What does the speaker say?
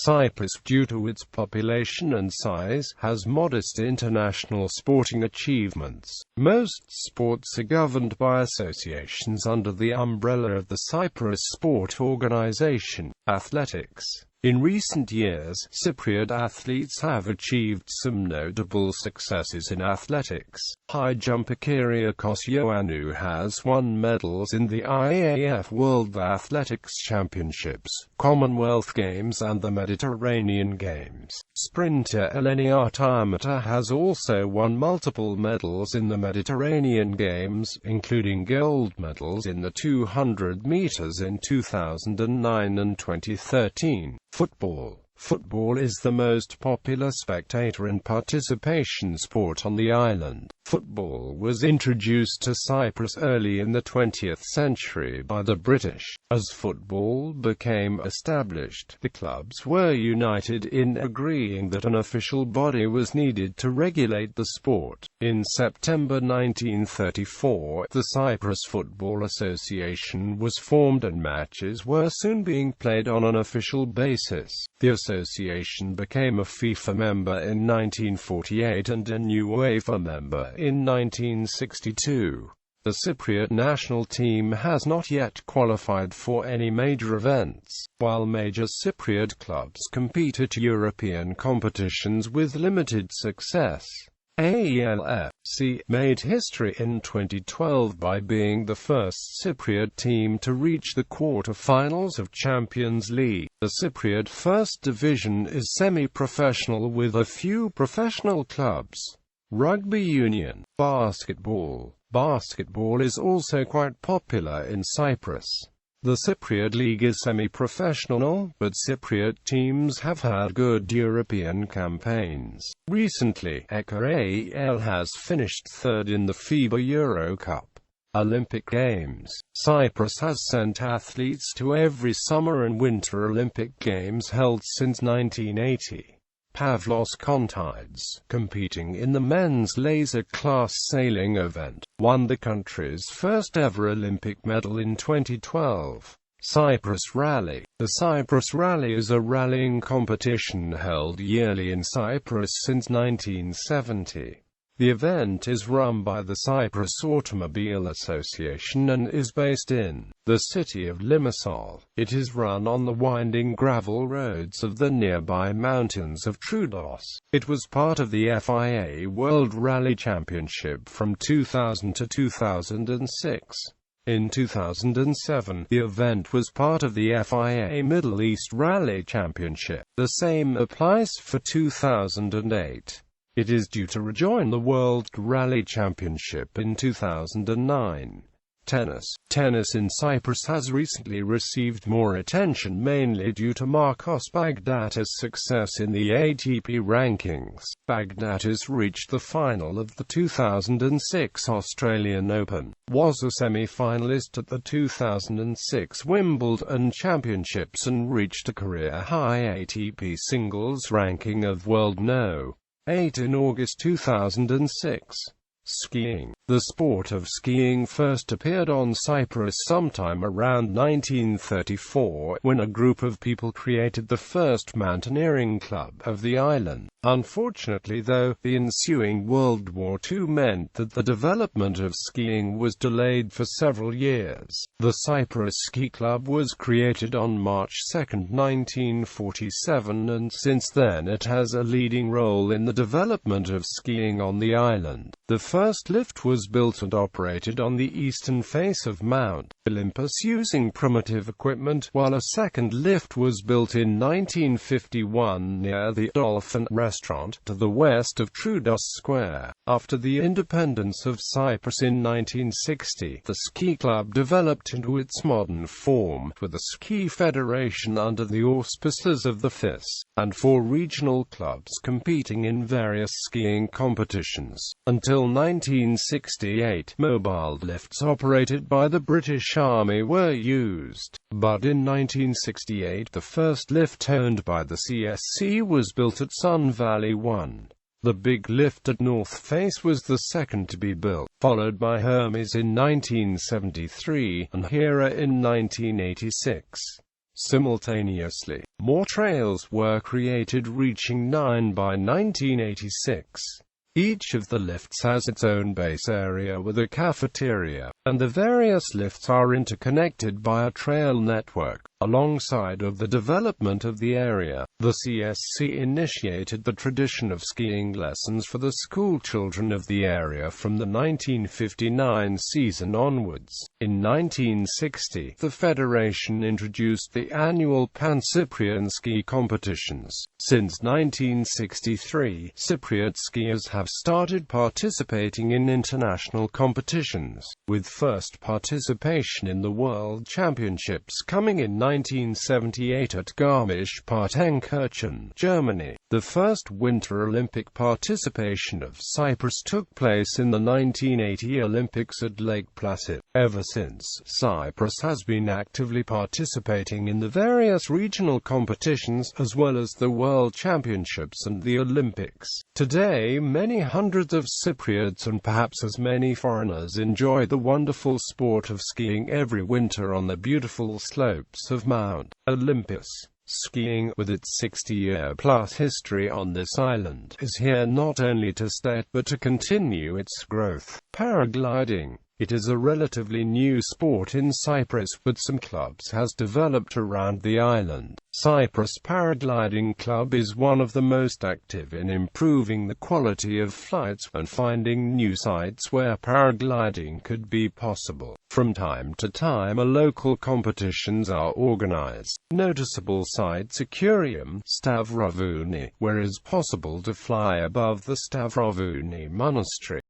Cyprus, due to its population and size, has modest international sporting achievements. Most sports are governed by associations under the umbrella of the Cyprus Sport Organisation. Athletics. In recent years, Cypriot athletes have achieved some notable successes in athletics. High jumper Kyriakos Ioannou has won medals in the IAAF World Athletics Championships, Commonwealth Games and the Mediterranean Games. Sprinter Eleni Artamata has also won multiple medals in the Mediterranean Games, including gold medals in the 200 meters in 2009 and 2013. Football. Football is the most popular spectator and participation sport on the island. Football was introduced to Cyprus early in the 20th century by the British. As football became established, the clubs were united in agreeing that an official body was needed to regulate the sport. In September 1934, the Cyprus Football Association was formed and matches were soon being played on an official basis. The association became a FIFA member in 1948 and a new UEFA member in 1962. The Cypriot national team has not yet qualified for any major events, while major Cypriot clubs compete at European competitions with limited success. AELFC made history in 2012 by being the first Cypriot team to reach the quarter-finals of Champions League. The Cypriot First Division is semi-professional with a few professional clubs. Rugby union. Basketball. Basketball is also quite popular in Cyprus. The Cypriot League is semi-professional, but Cypriot teams have had good European campaigns. Recently, EKA has finished third in the FIBA Euro Cup. Olympic Games. Cyprus has sent athletes to every summer and winter Olympic Games held since 1980. Pavlos Kontides, competing in the men's laser class sailing event, won the country's first ever Olympic medal in 2012. Cyprus Rally. The Cyprus Rally is a rallying competition held yearly in Cyprus since 1970. The event is run by the Cyprus Automobile Association and is based in the city of Limassol. It is run on the winding gravel roads of the nearby mountains of Troodos. It was part of the FIA World Rally Championship from 2000 to 2006. In 2007, the event was part of the FIA Middle East Rally Championship. The same applies for 2008. It is due to rejoin the World Rally Championship in 2009. Tennis. Tennis in Cyprus has recently received more attention mainly due to Marcos Baghdatis' success in the ATP rankings. Baghdatis reached the final of the 2006 Australian Open, was a semi-finalist at the 2006 Wimbledon Championships and reached a career-high ATP singles ranking of World No. 8 in August 2006. Skiing. The sport of skiing first appeared on Cyprus sometime around 1934, when a group of people created the first mountaineering club of the island. Unfortunately though, the ensuing World War II meant that the development of skiing was delayed for several years. The Cyprus Ski Club was created on March 2, 1947, and since then it has a leading role in the development of skiing on the island. The first lift was built and operated on the eastern face of Mount Olympus using primitive equipment, while a second lift was built in 1951 near the Dolphin restaurant to the west of Troodos Square. After the independence of Cyprus in 1960, the ski club developed into its modern form, with a ski federation under the auspices of the FIS, and 4 regional clubs competing in various skiing competitions. Until 1968, mobile lifts operated by the British Army were used, but in 1968 the first lift owned by the CSC was built at Sun Valley 1. The big lift at North Face was the second to be built, followed by Hermes in 1973, and Hera in 1986. Simultaneously, more trails were created, reaching 9 by 1986. Each of the lifts has its own base area with a cafeteria, and the various lifts are interconnected by a trail network. Alongside of the development of the area, the CSC initiated the tradition of skiing lessons for the school children of the area from the 1959 season onwards. In 1960, the Federation introduced the annual Pan-Cyprian ski competitions. Since 1963, Cypriot skiers have started participating in international competitions, with first participation in the World Championships coming in 1978 at Garmisch-Partenkirchen, Germany. The first Winter Olympic participation of Cyprus took place in the 1980 Olympics at Lake Placid. Ever since, Cyprus has been actively participating in the various regional competitions, as well as the World Championships and the Olympics. Today, many hundreds of Cypriots and perhaps as many foreigners enjoy the wonderful sport of skiing every winter on the beautiful slopes of Mount Olympus. Skiing, with its 60-year-plus history on this island, is here not only to stay, but to continue its growth. Paragliding. It is a relatively new sport in Cyprus, but some clubs has developed around the island. Cyprus Paragliding Club is one of the most active in improving the quality of flights and finding new sites where paragliding could be possible. From time to time, local competitions are organized. Noticeable sites are Curium, Stavrovouni, where it is possible to fly above the Stavrovouni monastery,